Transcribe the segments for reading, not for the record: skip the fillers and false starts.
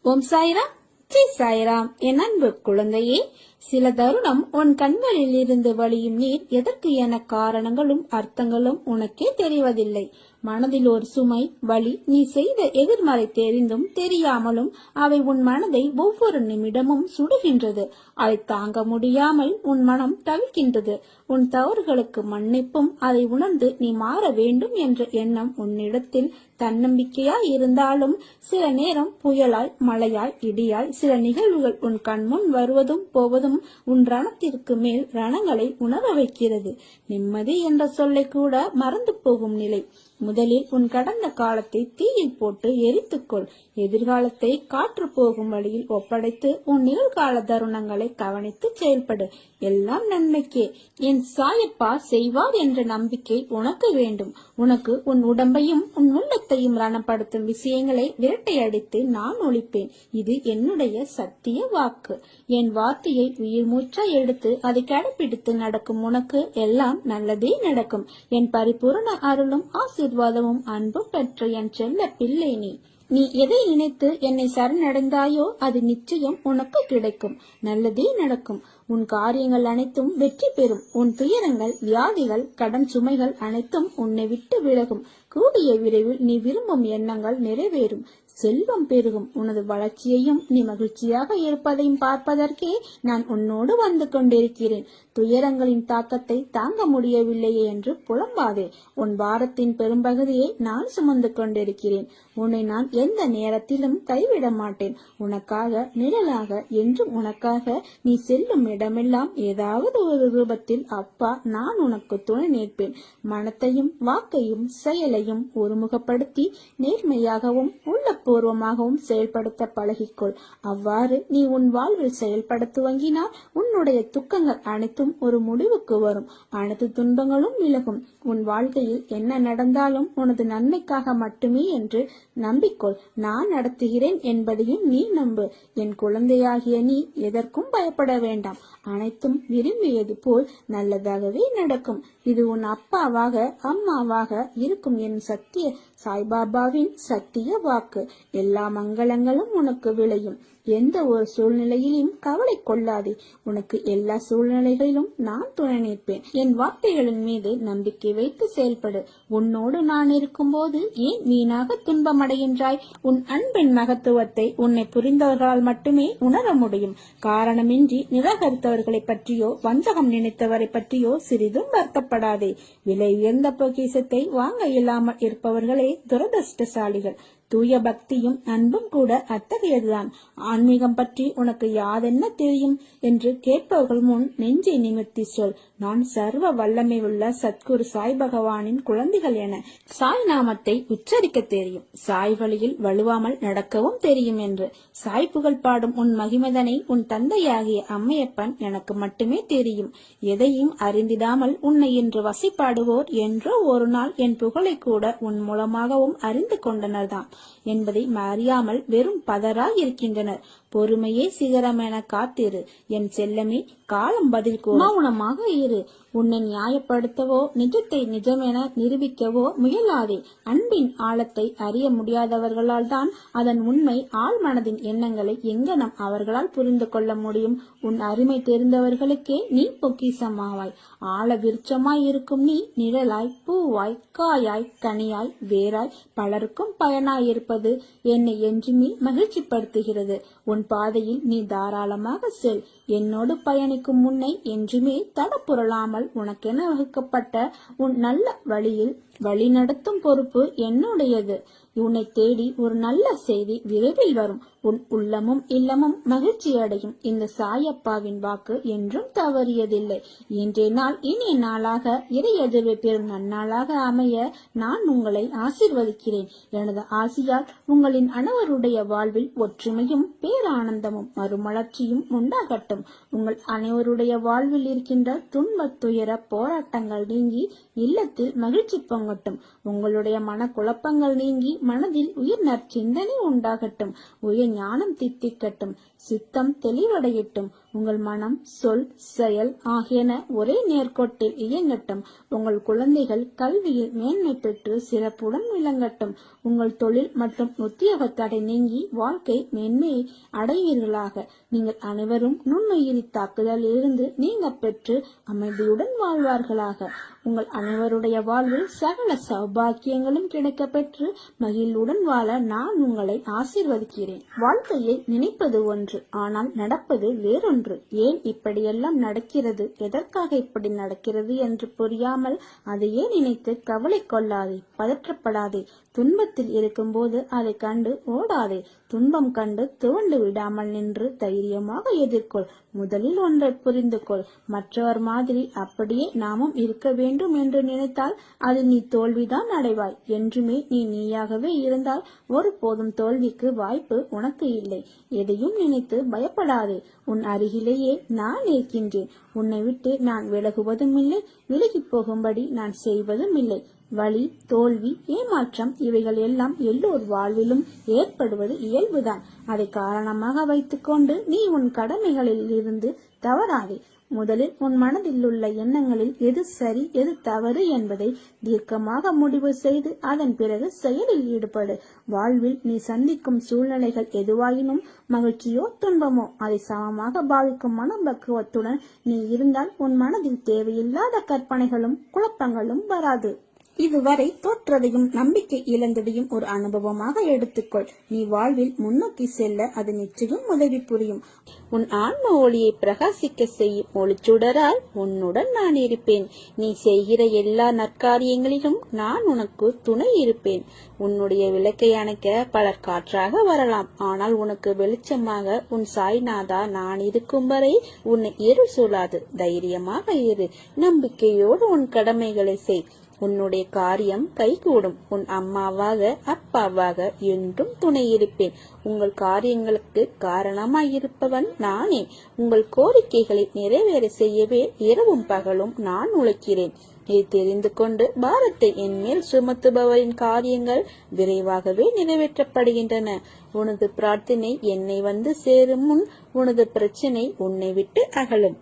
ஓம் சாய்ராம், ஜெய் சாய்ராம். என் அன்பு குழந்தையே, சில தருணம் உன் கண்களில் இருந்து வழியும் நீர் எதற்கு என காரணங்களும் அர்த்தங்களும் உனக்கே தெரிவதில்லை. மனதில் ஒரு சுமை, வலி, நீ செய்த எதிர்மறை தெரிந்தும் தெரியாமலும் அவை உன் மனதை ஒவ்வொரு நிமிடமும் சுடுகின்றது. அதை தாங்க முடியாமல் உன் மனம் தவிக்கின்றது. உன் தவறுகளுக்கு மன்னிப்பும் அதை உணர்ந்து நீ மாற வேண்டும் என்ற எண்ணம் உன்னிடத்தில் தன்னம்பிக்கையாய் இருந்தாலும் சில நேரம் புயலாய், மழையாய், இடியாய் சில நிகழ்வுகள் உன் கண்முன் வருவதும் போவதும் உன் ரணத்திற்கு மேல் ரணங்களை உணர வைக்கிறது. நிம்மதி என்ற சொல்லை கூட மறந்து போகும் நிலை. முதலில் உன் கடந்த காலத்தை தீயில் போட்டு எரித்துக்கொள். எதிர்காலத்தை காற்று போகும் வழியில் ஒப்படைத்து உன் நிகழ்கால தருணங்களை கவனித்து செயல்படு. எல்லாம் நன்மைக்கே. என் சாயப்பா செய்வார் என்ற நம்பிக்கை உனக்கு வேண்டும். உனக்கு உன் உடம்பையும் உன் உள்ளத்தையும் ரணப்படுத்தும் விஷயங்களை விரட்டையடித்து நான் ஒழிப்பேன். இது என்னுடைய சத்திய வாக்கு. என் வார்த்தையை உயிர் மூச்சா எடுத்து அதை கடைபிடித்து நடக்கும் உனக்கு எல்லாம் நல்லதே நடக்கும். என் பரிபூரண அருளும் ஆசீர்வாதமும் அன்பும் பெற்ற என் செல்ல பிள்ளை நீ எதை நினைத்து என்னை சரணடைந்தாயோ அது நிச்சயம் உனக்கு கிடைக்கும். நல்லதே நடக்கும். உன் காரியங்கள் அனைத்தும் வெற்றி பெறும். உன் துயரங்கள், வியாதிகள், கடன் சுமைகள் அனைத்தும் உன்னை விட்டு விலகும். கூடிய விரைவில் நீ விரும்பும் எண்ணங்கள் நிறைவேறும். செல்வம் பெருகும். உனது வளர்ச்சியையும் நீ மகிழ்ச்சியாக இருப்பதையும் பார்ப்பதற்கே நான் உன்னோடு வந்து கொண்டிருக்கிறேன். துயரங்களின் தாக்கத்தை தாங்க முடியவில்லையே என்று புலம்பாதே. உன் பாரத்தின் பெரும்பகுதியை நான் சுமந்து கொண்டிருக்கிறேன். உன்னை நான் எந்த நேரத்திலும் கைவிட மாட்டேன். உனக்காக நிழலாக, என்றும் உனக்காக நீ செல்லும் இடமெல்லாம் ஏதாவது ஒரு ரூபத்தில் அப்பா நான் உனக்கு துணை நிற்பேன். மனத்தையும் வாக்கையும் செயலையும் ஒருமுகப்படுத்தி நேர்மையாகவும் உள்ளபூர்வமாகவும் செயல்படுத்த பழகிக்கொள். அவ்வாறு நீ உன் வாழ்வில் செயல்பட துவங்கினால் உன்னுடைய துக்கங்கள் அனைத்தும் ஒரு முடிவுக்கு வரும். அனைத்து துன்பங்களும் விலகும். உன் வாழ்க்கையில் என்ன நடந்தாலும் உனது நன்மைக்காக மட்டுமே என்று நம்பிக்கொள். நான் நடத்துகிறேன் என்பதையும் நீ நம்பு. என் குழந்தையாகிய நீ எதற்கும் பயப்பட வேண்டாம். அனைத்தும் விரும்பியது போல் நல்லதாகவே நடக்கும். இது உன் அப்பாவாக, அம்மாவாக இருக்கும் என் சத்திய சாய்பாபாவின் சத்திய வாக்கு. எல்லா மங்களங்களும் உனக்கு விளையும். எந்த ஒரு சூழ்நிலையிலும் கவலை கொள்ளாதே. உனக்கு எல்லா சூழ்நிலைகளிலும் நான் துணை நிற்பேன். என் வார்த்தைகளின் மீது நம்பிக்கை வைத்து செயல்படு. உன்னோடு நான் இருக்கும் போது ஏன் வீணாக துன்பமடைகின்றாய்? உன் அன்பின் மகத்துவத்தை உன்னை புரிந்தவர்களால் மட்டுமே உணர முடியும். காரணமின்றி நிராகரித்தவர்களை பற்றியோ வஞ்சகம் நினைத்தவரை பற்றியோ சிறிதும் வருத்தப்படாதே. விலை உயர்ந்த பொக்கிஷத்தை வாங்க இல்லாமல் இருப்பவர்களே துரதிருஷ்டசாலிகள். தூய பக்தியும் அன்பும் கூட அத்தகையதுதான். ஆன்மீகம் பற்றி உனக்கு யாதென்ன தெரியும் என்று கேட்பவர்கள் முன் நெஞ்சை நிமிர்த்தி சொல். நான் சர்வ வல்லமை உள்ள சத்குரு சாய் பகவானின் குழந்தைகள் என சாய் நாமத்தை உச்சரிக்க தெரியும். சாய் வழியில் வலுவாமல் நடக்கவும் தெரியும் என்று சாய் புகழ் பாடும் உன் மகிமதனை உன் தந்தையாகிய அம்மையப்பன் எனக்கு மட்டுமே தெரியும். எதையும் அறிந்திடாமல் உன்னை இன்று வசைப்பாடுவோர் என்றோ ஒரு நாள் என் புகழை கூட உன் மூலமாகவும் அறிந்து கொண்டனர்தான் என்பதை அறியாமல் வெறும் பதராய் இருக்கின்றனர். பொறுமையே சிகரம் என காத்திரு என் செல்லமே. காலம் பதில் கூற மௌனமாக இரு. உன்னை நியாயப்படுத்தவோ நிஜத்தை நிஜம் என நிரூபிக்கவோ முயலாதே. அன்பின் ஆழத்தை அறிய முடியாதவர்களால் தான் அதன் உண்மை ஆழ் மனதின் எண்ணங்களை எங்கனம் அவர்களால் புரிந்து கொள்ள முடியும்? உன் அருமை தெரிந்தவர்களுக்கே நீ பொக்கிசமாவாய். ஆழ விருட்சமாய் இருக்கும் நீ நிழலாய், பூவாய், காயாய், கனியாய், வேராய் பலருக்கும் பயனாய் இருப்பது என்னை என்றுமே மகிழ்ச்சி படுத்துகிறது. உன் பாதையில் நீ தாராளமாக செல். என்னோடு பயணிக்கும் முன்னை என்றுமே தடப்புரளாமல் உனக்கென வகுக்கப்பட்ட உன் நல்ல வழியில் வழிநடத்தும் பொறுப்பு என்னுடையது. உன்னை தேடி ஒரு நல்ல செய்தி விரைவில் வரும். உன் உள்ளமும் இல்லமும் மகிழ்ச்சி அடையும். இந்த சாயப்பாவின் வாக்கு என்றும் தவறியதில்லை. இன்றைய நாள் இனிய நாளாக, இறை எதிர்வை பெறும் நன்னாளாக அமைய நான் உங்களை ஆசீர்வதிக்கிறேன். எனது ஆசியால் உங்களின் அனைவருடைய வாழ்வில் ஒற்றுமையும் பேரானந்தமும் மறுமலர்ச்சியும் உண்டாகட்டும். உங்கள் அனைவருடைய வாழ்வில் இருக்கின்ற துன்ப துயர போராட்டங்கள் நீங்கி இல்லத்தில் மகிழ்ச்சி பொங்கட்டும். உங்களுடைய மன குழப்பங்கள் நீங்கி மனதில் உயிர் நற்சிந்தனை உண்டாகட்டும். உயிர் ஞானம் தித்திக்கட்டும். சித்தம் தெளிவடையட்டும். உங்கள் மனம், சொல், செயல் ஆகியன ஒரே நேர்கோட்டில் இயங்கட்டும். உங்கள் குழந்தைகள் கல்வியில் மேன்மை பெற்று சிறப்புடன் விளங்கட்டும். உங்கள் தொழில் மற்றும் உத்தியோக தடை நீங்கி வாழ்க்கை மேன்மையை அடைவீர்களாக. நீங்கள் அனைவரும் நுண்ணுயிரி தாக்குதலில் இருந்து நீங்க பெற்று அமைதியுடன் வாழ்வார்களாக. உங்கள் அனைவருடைய வாழ்வில் சகல சௌபாக்கியங்களும் கிடைக்க பெற்று மகிழ்வுடன் வாழ நான் உங்களை ஆசீர்வதிக்கிறேன். வாழ்க்கையை நினைப்பது ஒன்று, ஆனால் நடப்பது வேறொன்று. ஏன் இப்படியெல்லாம் நடக்கிறது, எதற்காக இப்படி நடக்கிறது என்று புரியாமல் அதையே நினைத்து கவலை கொள்ளாதே, பதற்றப்படாதே. துன்பத்தில் இருக்கும்போது அதை கண்டு ஓடாதே. துன்பம் கண்டு துவண்டு விடாமல் நின்று தைரியமாக எதிர்கொள். முதலில் ஒன்றை புரிந்து கொள். மற்றவர் மாதிரி அப்படியே நாமும் இருக்க வேண்டும் என்று நினைத்தால் அது நீ தோல்விதான் அடைவாய். என்றுமே நீ நீயாகவே இருந்தால் ஒருபோதும் தோல்விக்கு வாய்ப்பு உனக்கு இல்லை. எதையும் நினைத்து பயப்படாதே. உன் அருகிலேயே நான் இருக்கின்றேன். உன்னை விட்டு நான் விலகுவதும் இல்லை, விலகி போகும்படி நான் செய்வதும் இல்லை. வலி, தோல்வி, ஏமாற்றம் இவைகள் எல்லாம் எல்லோர் வாழ்விலும் ஏற்படுவது இயல்புதான். அதை காரணமாக வைத்துக்கொண்டு நீ உன் கடமைகளில் இருந்து தவறாதே. முதலில் உன் மனதில் உள்ள எண்ணங்களில் எது சரி எது தவறு என்பதை தீர்க்கமாக முடிவு செய்து அதன் பிறகு செயலில் ஈடுபடு. வாழ்வில் நீ சந்திக்கும் சூழ்நிலைகள் எதுவாயினும் மகிழ்ச்சியோ துன்பமோ அதை சமமாக பாவிக்கும் மனப்பக்குவத்துடன் நீ இருந்தால் உன் மனதில் தேவையில்லாத கற்பனைகளும் குழப்பங்களும் வராது. இதுவரை தோற்றதையும் நம்பிக்கை இழந்ததையும் ஒரு அனுபவமாக எடுத்துக்கொள். நீ வாழ்வில் முன்னோக்கி செல்ல அது நிச்சயம் உதவி புரியும். உன் ஆன்ம ஒளியை பிரகாசிக்க செய்யும் ஒளிச்சுடரால் உன்னுடன் நான் இருப்பேன். நீ செய்கிற எல்லா நற்காரியங்களிலும் நான் உனக்கு துணை இருப்பேன். உன்னுடைய விளக்கை அணைக்க பலர் காற்றாக வரலாம், ஆனால் உனக்கு வெளிச்சமாக உன் சாய்நாதா நான் இருக்கும் வரை உன்னை இருள் சூழாது. தைரியமாக இரு. நம்பிக்கையோடு உன் கடமைகளை செய். உன்னுடைய காரியம் கைகூடும். உன் அம்மாவாக அப்பாவாக என்றும் துணை இருப்பேன். உங்கள் காரியங்களுக்கு காரணமாயிருப்பவன் நானே. உங்கள் கோரிக்கைகளை நிறைவேற செய்யவே இரவும் பகலும் நான் உழைக்கிறேன். இதை தெரிந்து கொண்டு பாரத்தை என் மேல் சுமத்துபவரின் காரியங்கள் விரைவாகவே நிறைவேற்றப்படுகின்றன. உனது பிரார்த்தனை என்னை வந்து சேரும் முன் உனது பிரச்சனை உன்னை விட்டு அகலும்.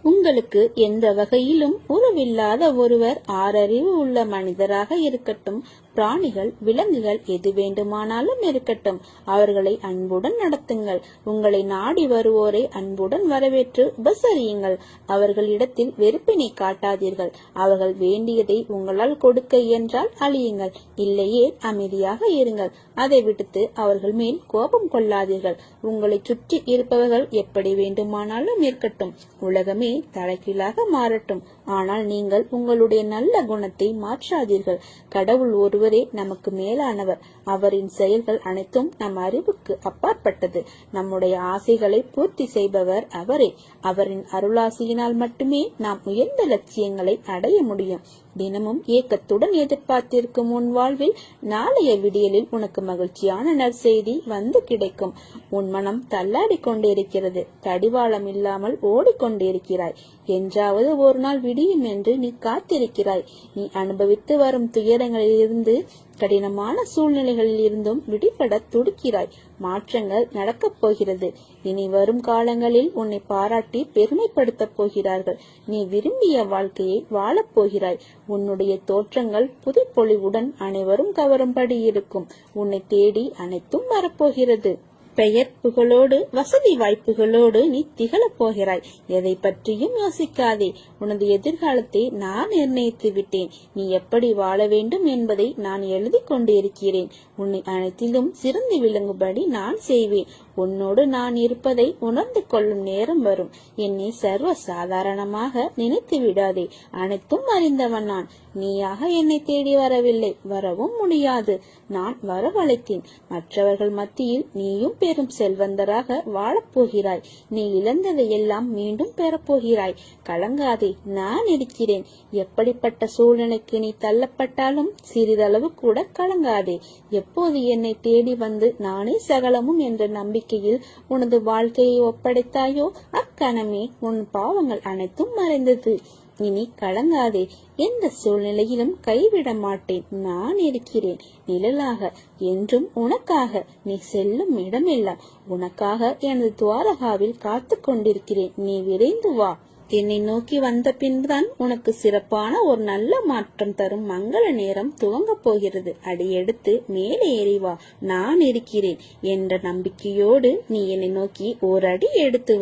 உங்களுக்கு எந்த வகையிலும் உறவில்லாத ஒருவர், ஆறறிவு உள்ள மனிதராக இருக்கட்டும், பிராணிகள், விலங்குகள் எது வேண்டுமானாலும் இருக்கட்டும், அவர்களை அன்புடன் நடத்துங்கள். உங்களை நாடி வருவோரை அன்புடன் வரவேற்று உபசரியுங்கள். அவர்களிடத்தில் வெறுப்பினை காட்டாதீர்கள். அவர்கள் வேண்டியதை உங்களால் கொடுக்க இயன்றால் அழியுங்கள், இல்லையே அமைதியாக இருங்கள். அதை விடுத்து அவர்கள் மேல் கோபம் கொள்ளாதீர்கள். உங்களை சுற்றி இருப்பவர்கள் எப்படி வேண்டுமானாலும் இருக்கட்டும், உலகமே தலைகீழாக மாறட்டும், ஆனால் நீங்கள் உங்களுடைய நல்ல குணத்தை மாற்றாதீர்கள். கடவுள் ஒருவரே நமக்கு மேலானவர். அவரின் செயல்கள் அனைத்தும் நம் அறிவுக்கு அப்பாற்பட்டது. நம்முடைய ஆசைகளை பூர்த்தி செய்பவர் அவரே. அவரின் அருளாசியினால் மட்டுமே நாம் உயர்ந்த லட்சியங்களை அடைய முடியும். தினமும் ஏக்கத்துடன் எதிர்பார்த்திருக்கும் உன் வாழ்வில் நாளைய விடியலில் உனக்கு மகிழ்ச்சியான நற்செய்தி வந்து கிடைக்கும். உன் மனம் தள்ளாடி கொண்டிருக்கிறது. தடிவாளம் இல்லாமல் ஓடிக்கொண்டிருக்கிறாய். என்றாவது ஒரு நாள் விடியும் என்று நீ காத்திருக்கிறாய். நீ அனுபவித்து வரும் துயரங்களிலிருந்து, கடினமான சூழ்நிலைகளில் இருந்தும் விடுபட துடிக்கிறாய். மாற்றங்கள் நடக்கப் போகிறது. இனி வரும் காலங்களில் உன்னை பாராட்டி பெருமைப்படுத்த போகிறார்கள். நீ விரும்பிய வாழ்க்கையை வாழப் போகிறாய். உன்னுடைய தோற்றங்கள் புதுப்பொலிவுடன் அனைவரும் கவரும்படி இருக்கும். உன்னை தேடி அனைத்தும் வரப்போகிறது. பெயர் புகழோடு வசதி வாய்ப்புகளோடு நீ திகழப் போகிறாய். எதை பற்றியும் யோசிக்காதே. உனது எதிர்காலத்தை நான் நிர்ணயித்து விட்டேன். நீ எப்படி வாழ வேண்டும் என்பதை நான் எழுதி கொண்டிருக்கிறேன். உன்னை அனைத்திலும் சிறந்து விளங்கும்படி நான் செய்வேன். உன்னோடு நான் இருப்பதை உணர்ந்து கொள்ளும் நேரம் வரும். என்னை சர்வ சாதாரணமாக நினைத்து விடாதே. அனைத்தும் அறிந்தவன் நான். நீயாக என்னை தேடி வரவில்லை, வரவும் முடியாது. நான் வரவழைத்தேன். மற்றவர்கள் மத்தியில் நீயும் பெரும் செல்வந்தராக வாழப்போகிறாய். நீ இழந்ததை எல்லாம் மீண்டும் பெறப்போகிறாய். கலங்காதே, நான் இருக்கிறேன். எப்படிப்பட்ட சூழ்நிலைக்கு நீ தள்ளப்பட்டாலும் சிறிதளவு கூட கலங்காதே. எப்போது என்னை தேடி வந்து நானே சகலமும் என்ற நம்பிக்கையில் உனது வாழ்க்கையை ஒப்படைத்தாயோ அக்கணமே உன் பாவங்கள் அனைத்தும் மறைந்தது. இனி கலங்காதே, எந்த சூழ்நிலையிலும் கைவிட மாட்டேன். நான் இருக்கிறேன் நிழலாக என்றும் உனக்காக. நீ செல்லும் இடமெல்லாம் உனக்காக எனது துவாரகாவில் காத்து கொண்டிருக்கிறேன். நீ விரைந்து வா. என்னை நோக்கி வந்த பின்புதான் உனக்கு சிறப்பான ஒரு நல்ல மாற்றம் தரும் மங்கள நேரம் துவங்கப் போகிறது. அடியெடுத்து மேலே ஏறி வா, நான் இருக்கிறேன் என்ற நம்பிக்கையோடு நீ என்னை நோக்கி ஓர் அடி எடுத்து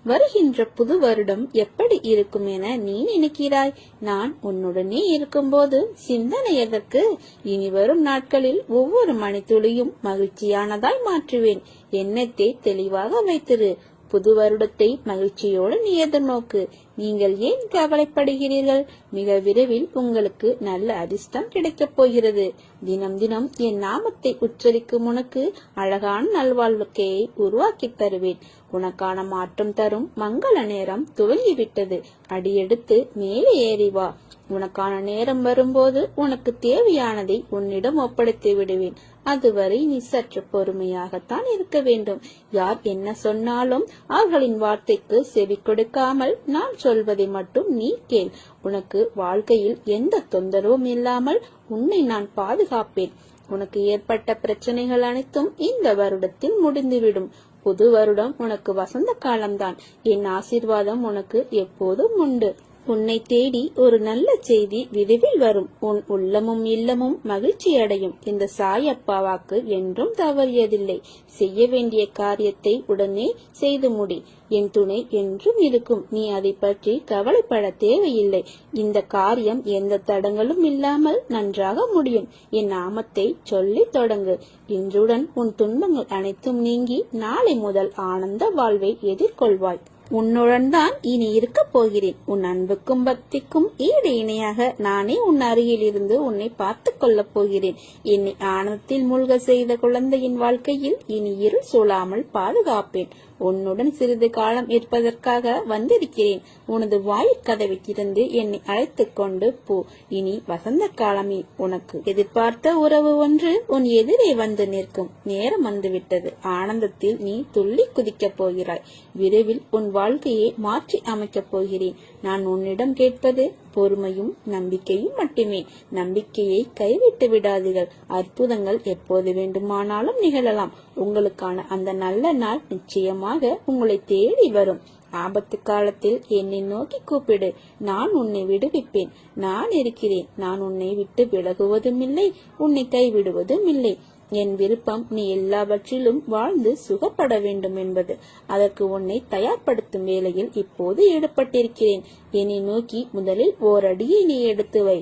வருகின்ற புது வருடம் எப்படி இருக்கும் என நீ நினைக்கிறாய்? நான் உன்னுடனே இருக்கும்போது சிந்தனை எதற்கு? இனி வரும் நாட்களில் ஒவ்வொரு மணித்துளியும் மகிழ்ச்சியானதாய் மாற்றுவேன். எண்ணத்தை தெளிவாக வைத்திரு. புது வருடத்தை மகிழ்ச்சியோடு நீ எதிர்நோக்கு. நீங்கள் ஏன் கவலைப்படுகிறீர்கள்? மிக விரைவில் உங்களுக்கு நல்ல அதிர்ஷ்டம் கிடைக்கப் போகிறது. தினம் தினம் என் நாமத்தை உச்சரிக்கும் உனக்கு அழகான நல்வாழ்க்கையை உருவாக்கி தருவேன். உனக்கான மாற்றம் தரும் மங்கள நேரம் துவங்கிவிட்டது. அடியெடுத்து மேலே ஏறி வா. உனக்கான நேரம் வரும்போது உனக்கு தேவையானதை உன்னிடம் ஒப்படைத்து விடுவேன். அதுவரை நீ சற்று பொறுமையாகத்தான் இருக்க வேண்டும். யார் என்ன சொன்னாலும் அவர்களின் வார்த்தைக்கு செவி கொடுக்காமல் நான் சொல்வதை மட்டும் நீ கேள். உனக்கு வாழ்க்கையில் எந்த தொந்தரவும் இல்லாமல் உன்னை நான் பாதுகாப்பேன். உனக்கு ஏற்பட்ட பிரச்சனைகள் அனைத்தும் இந்த வருடத்தில் முடிந்துவிடும். புது வருடம் உனக்கு வசந்த காலம்தான். என் ஆசீர்வாதம் உனக்கு எப்போதும் உண்டு. உன்னை தேடி ஒரு நல்ல செய்தி விரைவில் வரும். உன் உள்ளமும் இல்லமும் மகிழ்ச்சி அடையும். இந்த சாயப்பா வாக்கு என்றும் தவறியதில்லை. செய்ய வேண்டிய காரியத்தை உடனே செய்து முடி. என் துணை என்றும் இருக்கும். நீ அதை பற்றி கவலைப்பட தேவையில்லை. இந்த காரியம் எந்த தடங்களும் இல்லாமல் நன்றாக முடியும். என் நாமத்தை சொல்லி தொடங்கு. இன்றுடன் உன் துன்பங்கள் அனைத்தும் நீங்கி நாளை முதல் ஆனந்த வாழ்வை எதிர்கொள்வாய். உன்னுடன் தான் இனி இருக்க போகிறேன். உன் அன்புக்கும் பக்திக்கும் ஈடு இணையாக நானே உன் அருகில் இருந்து உன்னை பார்த்து கொள்ளப் போகிறேன். என்னை ஆனந்தத்தில் மூழ்க செய்த குழந்தையின் வாழ்க்கையில் இனி இருள் சூழாமல் பாதுகாப்பேன். உன்னுடன் சிறிது காலம் இருப்பதற்காக வந்திருக்கிறேன். உனது வாயிற்கதவை திறந்து என்னை அழைத்துக் கொண்டு போ. இனி வசந்த காலமே. உனக்கு எதிர்பார்த்த உறவு ஒன்று உன் எதிரே வந்து நிற்கும். நேரம் வந்துவிட்டது. ஆனந்தத்தில் நீ துள்ளி குதிக்கப் போகிறாய். விரைவில் உன் வாழ்க்கையை மாற்றி அமைக்கப் போகிறேன். நான் உன்னிடம் கேட்பது பொறுமையும் நம்பிக்கையும் மட்டுமே. நம்பிக்கையை கைவிட்டு விடாதீர்கள். அற்புதங்கள் எப்போது வேண்டுமானாலும் நிகழலாம். உங்களுக்கான அந்த நல்ல நாள் நிச்சயமாக உங்களை தேடி வரும். ஆபத்து காலத்தில் என்னை நோக்கி கூப்பிடு. நான் உன்னை விடுவிப்பேன். நான் இருக்கிறேன். நான் உன்னை விட்டு விலகுவதும் இல்லை, உன்னை கைவிடுவதும் இல்லை. என் விருப்பம் நீ எல்லாவற்றிலும் வாழ்ந்து சுகப்பட வேண்டும் என்பது. அதற்கு உன்னை தயார்படுத்தும் வேளையில் இப்போது ஈடுபட்டிருக்கிறேன். என்னை நோக்கி முதலில் ஓரடியை நீ எடுத்து வை.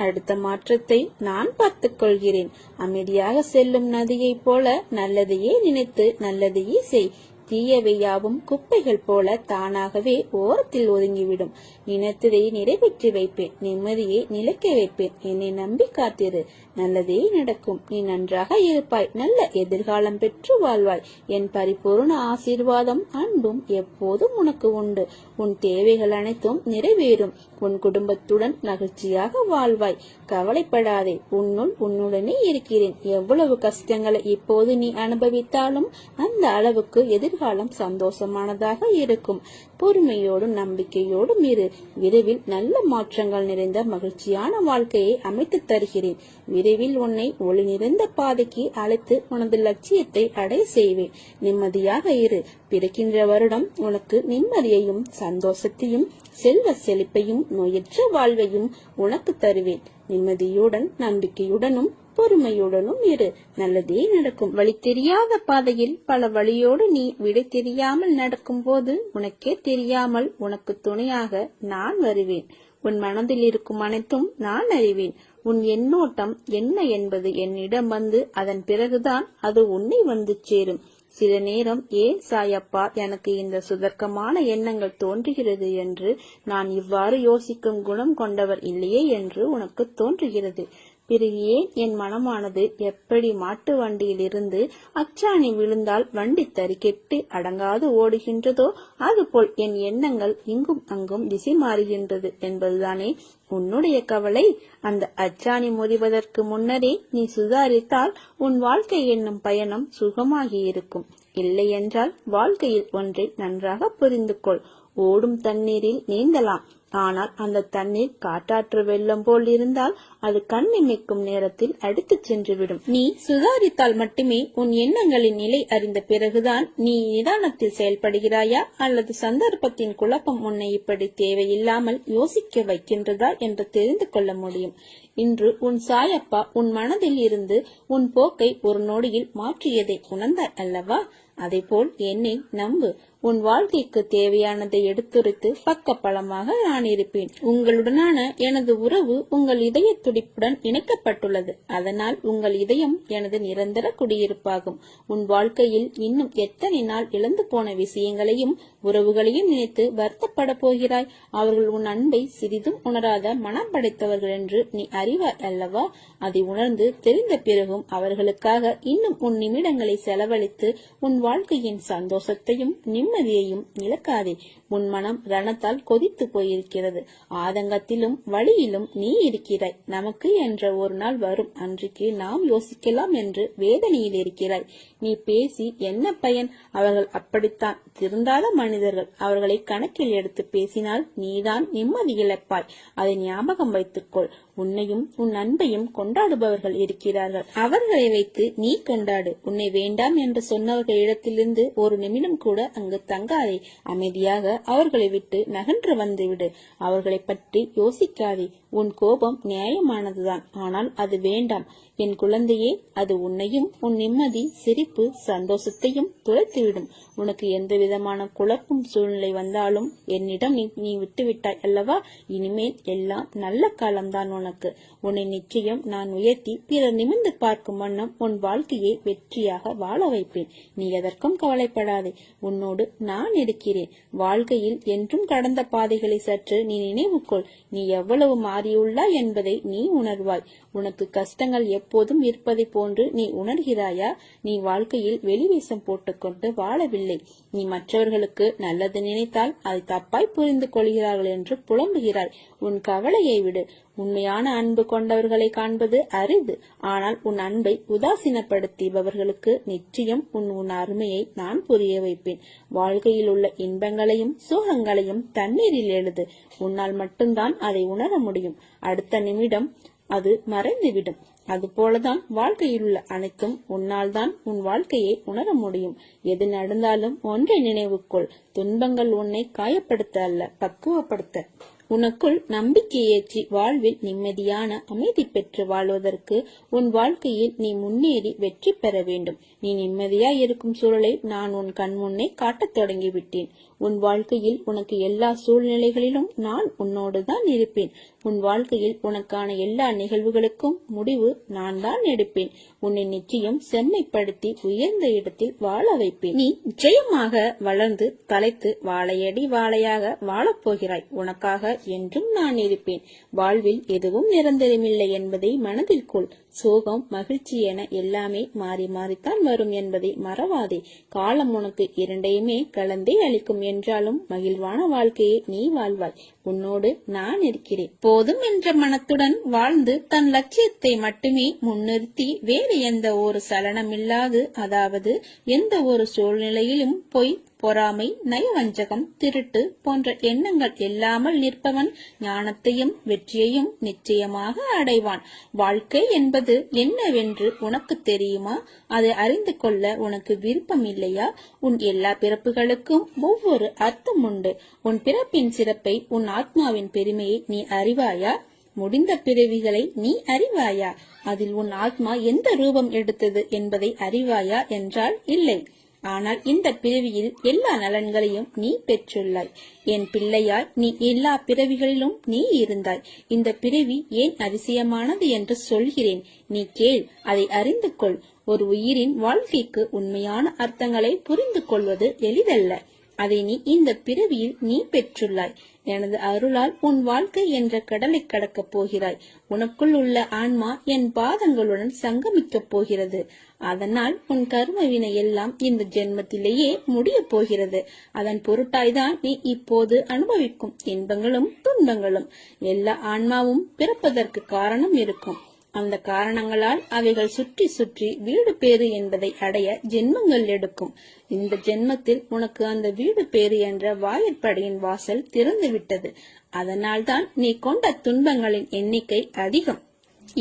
அடுத்த மாற்றத்தை நான் பார்த்துக் கொள்கிறேன். அமைதியாக செல்லும் நதியைப் போல நல்லதையே நினைத்து நல்லதையே செய். தீயவையாவும் குப்பைகள் போல தானாகவே ஓரத்தில் ஒதுங்கிவிடும். நினைத்ததை நிறைவேற்றி வைப்பேன். நிம்மதியை நிலைக்க வைப்பேன். என்னை நம்பி காத்திரு. நல்லதே நடக்கும். நீ நன்றாக இருப்பாய். நல்ல எதிர்காலம் பெற்று வாழ்வாய். என் பரிபூர்ண ஆசீர்வாதம் அன்பும் எப்போதும் உனக்கு உண்டு. உன் தேவைகள் அனைத்தும் நிறைவேறும். உன் குடும்பத்துடன் மகிழ்ச்சியாக வாழ்வாய். கவலைப்படாதே. உன்னுடனே இருக்கிறேன். எவ்வளவு கஷ்டங்களை இப்போது நீ அனுபவித்தாலும் அந்த அளவுக்கு எதிர்காலம் சந்தோஷமானதாக இருக்கும். பொறுமையோடும் நம்பிக்கையோடும் இரு. விரைவில் நல்ல மாற்றங்கள் நிறைந்த மகிழ்ச்சியான வாழ்க்கையை அமைத்து தருகிறேன். விரைவில் உன்னை ஒளி நிறைந்த பாதைக்கு அழைத்து உனது லட்சியத்தை அடைய செய்வேன். நிம்மதியாக இரு. பிறக்கின்ற வருடம் உனக்கு நிம்மதியையும் சந்தோஷத்தையும் செல்வ செழிப்பையும் நோயற்ற வாழ்வையும் உனக்கு தருவேன். நிம்மதியுடன் நம்பிக்கையுடனும் பொறுமையுடனும் இரு. நல்லதே நடக்கும். வழி தெரியாத பாதையில் பல வழியோடு நீ விடை தெரியாமல் நடக்கும் போது உனக்கே தெரியாமல் உனக்கு துணையாக நான் வருவேன். உன் மனதில் இருக்கும் அனைத்தும் நான் அறிவேன். உன் எண்ணோட்டம் என்ன என்பது என்னிடம் வந்து அதன் பிறகுதான் அது உன்னை வந்து சேரும். சில நேரம் ஏன் சாயப்பா எனக்கு இந்த சுதர்க்கமான எண்ணங்கள் தோன்றுகிறது என்று நான் இவ்வாறு யோசிக்கும் குணம் கொண்டவர் இல்லையே என்று உனக்கு தோன்றுகிறது. பிறகு ஏன் என் மனமானது எப்படி மாட்டு வண்டியில் இருந்து அச்சாணி விழுந்தால் வண்டி தறிக்கெட்டு அடங்காது ஓடுகின்றதோ அதுபோல் என் எண்ணங்கள் இங்கும் அங்கும் திசை மாறுகின்றது என்பதுதானே உன்னுடைய கவலை. அந்த அச்சாணி முறிவதற்கு முன்னரே நீ சுதாரித்தால் உன் வாழ்க்கை என்னும் பயணம் சுகமாகி இருக்கும். இல்லை என்றால் வாழ்க்கையில் ஒன்றை நன்றாக புரிந்து கொள். ஓடும் தண்ணீரில் நீந்தலாம், ஆனால் அந்த தண்ணீர் காட்டாற்று வெள்ளம் போல் இருந்தால் அது கண் இமைக்கும் நேரத்தில் அடித்துச் சென்றுவிடும். நீ சுதாரித்தால் மட்டுமே உன் எண்ணங்களின் நிலை அறிந்த பிறகுதான் நீ நிதானத்தில் செயல்படுகிறாயா அல்லது சந்தர்ப்பத்தின் குழப்பம் உன்னை இப்படி தேவையில்லாமல் யோசிக்க வைக்கின்றதா என்று தெரிந்து கொள்ள முடியும். இன்று உன் சாயப்பா உன் மனதில் இருந்து உன் போக்கை ஒரு நொடியில் மாற்றியதை உணர்ந்தாய் அல்லவா? அதேபோல் என்னை நம்பு. உன் வாழ்க்கைக்கு தேவையானதை எடுத்துரைத்து பக்க பலமாக நான் இருப்பேன். உங்களுடனான எனது உறவு உங்கள் இதய துடிப்புடன் இணைக்கப்பட்டுள்ளது. அதனால் உங்கள் இதயம் எனது நிரந்தர குடியிருப்பாகும். உன் வாழ்க்கையில் இன்னும் எத்தனை நாள் இழந்து போன விஷயங்களையும் உறவுகளையும் நினைத்து வருத்தப்பட போகிறாய். அவர்கள் உன் அன்பை சிறிதும் உணராத மனம் படைத்தவர்கள் என்று நீ அறிவாய் அல்லவா? அதை உணர்ந்து தெரிந்த பிறகும் அவர்களுக்காக இன்னும் உன் நிமிடங்களை செலவழித்து உன் வாழ்க்கையின் சந்தோஷத்தையும் நிம்மதியையும் இழக்காதே. உன் மனம் ரணத்தால் கொதித்து போயிருக்கிறது. ஆதங்கத்திலும் வழியிலும் நீ இருக்கிறாய். நமக்கு என்ற ஒரு நாள் வரும், அன்றைக்கு நாம் யோசிக்கலாம் என்று வேதனையில் இருக்கிறாய். நீ பேசி என்ன பயன்? அவர்கள் அப்படித்தான் திருந்தாத மனிதர்கள். அவர்களை கணக்கில் எடுத்து பேசினால் நீதான் நிம்மதி இழப்பாய். அதை ஞாபகம் வைத்துக்கொள். உன்னையும் உன் அன்பையும் கொண்டாடுபவர்கள் இருக்கிறார்கள். அவர்களை வைத்து நீ கொண்டாடு. உன்னை வேண்டாம் என்று சொன்னவர்களிடத்திலிருந்து ஒரு நிமிடம் கூட அங்கு தங்காதே. அமைதியாக அவர்களை விட்டு நகன்று வந்துவிடு. அவர்களை பற்றி யோசிக்காதே. உன் கோபம் நியாயமானதுதான், ஆனால் அது வேண்டாம். என் குழந்தையே, அது உன்னையும் உன் நிம்மதி, சிரிப்பு, சந்தோஷத்தையும் துளைத்துவிடும். உனக்கு எந்த விதமான குழப்பம் சூழ்நிலை வந்தாலும் என்னிடம் நீ விட்டுவிட்டாய் அல்லவா? இனிமேல் எல்லாம் நல்ல காலம்தான் உனக்கு. உன்னை நிச்சயம் நான் உயர்த்தி பிறர் நிமிர்ந்து பார்க்கும் வண்ணம் உன் வாழ்க்கையை வெற்றியாக வாழ வைப்பேன். நீ எதற்கும் கவலைப்படாதே. உன்னோடு நான் இருக்கிறேன். வாழ்க்கையில் என்றும் கடந்த பாதைகளை சற்று நீ நினைவு கொள். நீ எவ்வளவு மாறியுள்ளாய் என்பதை நீ உணர்வாய். உனக்கு கஷ்டங்கள் எப்போதும் இருப்பதை போன்று நீ உணர்கிறாயா? நீ வாழ்க்கையில் வெளிவேஷம் போட்டுக்கொண்டு வாழவில்லை. நீ மற்றவர்களுக்கு நல்லது நினைத்தால் அதை தப்பாய் புரிந்து கொள்கிறார்கள் என்று புலம்புகிறாய். உன் கவலையை விடு. உண்மையான அன்பு கொண்டவர்களை காண்பது அரிது. ஆனால் உன் அன்பை உதாசீனப்படுத்தியவர்களுக்கு நிச்சயம் உன் அருமையை நான் புரிய வைப்பேன். வாழ்க்கையில் உள்ள இன்பங்களையும் சுகங்களையும் தண்ணீரில் எழுது. உன்னால் மட்டும்தான் அதை உணர முடியும். அடுத்த நிமிடம் அது மறைந்துவிடும். அதுபோலதான் வாழ்க்கையில் உள்ள அனைத்தும் உன்னால் தான் உன் வாழ்க்கையை உணர முடியும். எது நடந்தாலும் ஒன்றை நினைவு கொள். துன்பங்கள் உன்னை காயப்படுத்த அல்ல, பக்குவப்படுத்த. உனக்குள் நம்பிக்கை ஏற்றி வாழ்வில் நிம்மதியான அமைதி பெற்று வாழ்வதற்கு உன் வாழ்க்கையில் நீ முன்னேறி வெற்றி பெற வேண்டும். நீ நிம்மதியாய் இருக்கும் சூழலை நான் உன் கண் முன்னே காட்டத் தொடங்கிவிட்டேன். உன் வாழ்க்கையில் உனக்கு எல்லா சூழ்நிலைகளிலும் நான் உன்னோடு தான் இருப்பேன். உன் வாழ்க்கையில் உனக்கான எல்லா நிகழ்வுகளுக்கும் முடிவு நான் தான் எடுப்பேன். உன்னை நிச்சயம் செம்மைப்படுத்தி உயர்ந்த இடத்தில் வாழ வைப்பேன். நீ ஜெயமாக வளர்ந்து தலைத்து வாழையடி வாழையாக வாழப்போகிறாய். உனக்காக என்றும் நான் இருப்பேன். வாழ்வில் எதுவும் நிரந்தரமில்லை என்பதை மனதில் கொள். சோகம், மகிழ்ச்சி என எல்லாமே மாறி மாறித்தான் வரும் என்பதை மறவாதே. காலம் உனக்கு இரண்டையுமே கலந்தே அளிக்கும் என்றாலும் மகிழ்வான வாழ்க்கையை நீ வாழ்வாய். உன்னோடு நான் இருக்கிறேன். போதும் என்ற மனத்துடன் வாழ்ந்து தன் லட்சியத்தை மட்டுமே முன்னிறுத்தி வேறு எந்த ஒரு சலனமில்லாது, அதாவது எந்த ஒரு சூழ்நிலையிலும் பொய், பொறாமை, நயவஞ்சகம், திருட்டு போன்ற எண்ணங்கள் இல்லாமல் நிற்பவன் ஞானத்தையும் வெற்றியையும் நிச்சயமாக அடைவான். வாழ்க்கை என்பது என்னவென்று உனக்கு தெரியுமா? அதை அறிந்து கொள்ள உனக்கு விருப்பம் இல்லையா? உன் எல்லா பிறப்புகளுக்கும் ஒவ்வொரு அர்த்தம் உண்டு. உன் பிறப்பின் சிறப்பை, உன் ஆத்மாவின் பெருமையை நீ அறிவாயா? முடிந்த பிறவிகளை நீ அறிவாயா? அதில் உன் ஆத்மா எந்த ரூபம் எடுத்தது என்பதை அறிவாயா என்றால் இல்லை. ஆனால் இந்த பிறவியில் எல்லா நலன்களையும் நீ பெற்றுள்ளாய். என் பிள்ளையாய் நீ எல்லா பிறவிகளிலும் நீ இருந்தாய். இந்த பிறவி ஏன் அதிசயமானது என்று சொல்கிறேன். நீ கேள், அதை அறிந்து கொள். ஒரு உயிரின் வாழ்க்கைக்கு உண்மையான அர்த்தங்களை புரிந்து கொள்வது எளிதல்ல. அதை நீ இந்த பிறவியில் நீ பெற்றுள்ளாய். எனது அருளால் உன் வாழ்க்கை என்ற கடலை கடக்கப் போகிறாய். உனக்குள் உள்ள ஆன்மா என் பாதங்களுடன் சங்கமிக்கப் போகிறது. அதனால் உன் கர்ம வினை எல்லாம் இந்த ஜென்மத்திலேயே முடிய போகிறது. அதன் பொருட்டாய்தான் நீ இப்போது அனுபவிக்கும் இன்பங்களும் துன்பங்களும். எல்லா ஆன்மாவும் பிறப்பதற்கு காரணம் இருக்கும். அந்த காரணங்களால் அவைகள் சுற்றி சுற்றி வீடு பேறு என்பதை அடைய ஜென்மங்கள் எடுக்கும். இந்த ஜென்மத்தில் உனக்கு அந்த வீடு பேறு என்ற வாயிற்படியின் வாசல் திறந்து விட்டது. அதனால்தான் நீ கொண்ட துன்பங்களின் எண்ணிக்கை அதிகம்.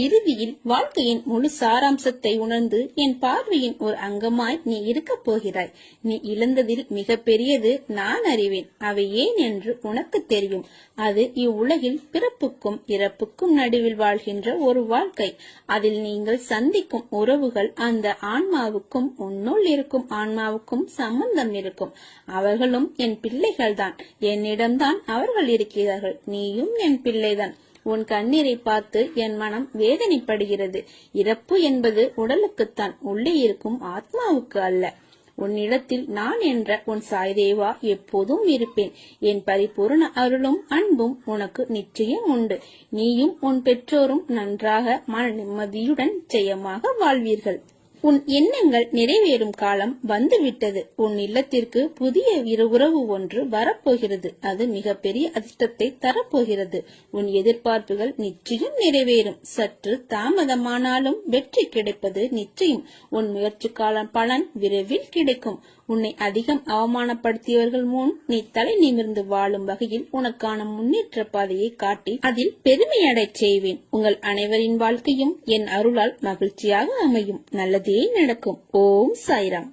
இறுதியில் வாழ்க்கையின் முழு சாராம்சத்தை உணர்ந்து என் பார்வையின் ஒரு அங்கமாய் நீ இருக்கப் போகிறாய். நீ இழந்ததில் மிக பெரியது நான் அறிவேன். அவை ஏன் என்று உனக்கு தெரியும். அது இவ்வுலகில் பிறப்புக்கும் இறப்புக்கும் நடுவில் வாழ்கின்ற ஒரு வாழ்க்கை. அதில் நீங்கள் சந்திக்கும் உறவுகள் அந்த ஆன்மாவுக்கும் உன்னுள் இருக்கும் ஆன்மாவுக்கும் சம்பந்தம் இருக்கும். அவர்களும் என் பிள்ளைகள்தான். என்னிடம்தான் அவர்கள் இருக்கிறார்கள். நீயும் என் பிள்ளைதான். உன் கண்ணீரை பார்த்து என் மனம் வேதனைப்படுகிறது. இறப்பு என்பது உடலுக்குத்தான், உள்ளே இருக்கும் ஆத்மாவுக்கு அல்ல. உன்னிடத்தில் நான் என்ற உன் சாய்தேவா எப்போதும் இருப்பேன். என் பரிபூர்ண அருளும் அன்பும் உனக்கு நிச்சயம் உண்டு. நீயும் உன் பெற்றோரும் நன்றாக மன நிம்மதியுடன் ஜெயமாக வாழ்வீர்கள். உன் எண்ணங்கள் நிறைவேறும் காலம் வந்துவிட்டது. உன் இல்லத்திற்கு புதிய உறவு ஒன்று வரப்போகிறது. அது மிகப்பெரிய அதிர்ஷ்டத்தை தரப்போகிறது. உன் எதிர்பார்ப்புகள் நிச்சயம் நிறைவேறும். சற்று தாமதமானாலும் வெற்றி கிடைப்பது நிச்சயம். உன் முயற்சிக்கான பலன் விரைவில் கிடைக்கும். உன்னை அதிகம் அவமானப்படுத்தியவர்கள் முன் நீ தலை நிமிர்ந்து வாழும் வகையில் உனக்கான முன்னேற்ற பாதையை காட்டி அதில் பெருமையடைச் செய்வேன். உங்கள் அனைவரின் வாழ்க்கையும் என் அருளால் மகிழ்ச்சியாக அமையும். நல்லதே நடக்கும். ஓம் சாய்ராம்.